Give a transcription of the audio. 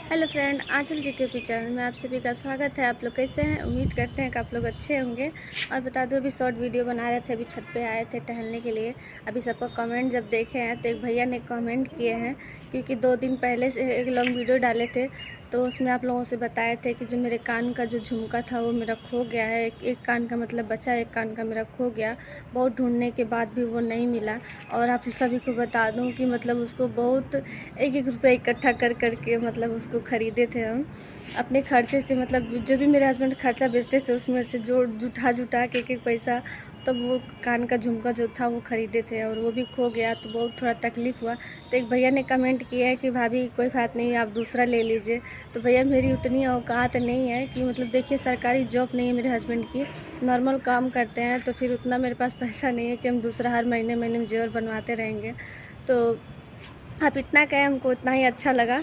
Hello friend, आंचल जी के channel में आप सभी का स्वागत है। आप लोग कैसे हैं? उम्मीद करते हैं कि आप लोग अच्छे होंगे। और बता दो, अभी शॉर्ट वीडियो बना रहे थे, अभी छत पे आए थे टहलने के लिए। अभी सबका कमेंट जब देखे हैं तो एक भैया ने कमेंट किए हैं, क्योंकि 2 दिन पहले से एक लॉन्ग वीडियो डाले थे, तो उसमें आप लोगों से बताए थे कि जो मेरे कान का जो झुमका था वो मेरा खो गया है। एक कान का मतलब बचा, एक कान का मेरा खो गया। बहुत ढूंढने के बाद भी वो नहीं मिला। और आप सभी को बता दूं कि मतलब उसको बहुत एक एक रुपये इकट्ठा कर के मतलब उसको ख़रीदे थे हम अपने खर्चे से। मतलब जो भी मेरे हस्बैंड खर्चा बेचते थे उसमें से जो जुटा के एक एक पैसा, तब वो कान का झुमका जो था वो ख़रीदे थे, और वो भी खो गया तो बहुत थोड़ा तकलीफ़ हुआ। तो एक भैया ने कमेंट किया है कि भाभी कोई बात नहीं, आप दूसरा ले लीजिए। तो भैया मेरी उतनी औकात नहीं है कि मतलब देखिए, सरकारी जॉब नहीं है मेरे हस्बैंड की, नॉर्मल काम करते हैं, तो फिर उतना मेरे पास पैसा नहीं है कि हम दूसरा हर महीने महीने में जेवर बनवाते रहेंगे। तो आप इतना कहें, हमको उतना ही अच्छा लगा।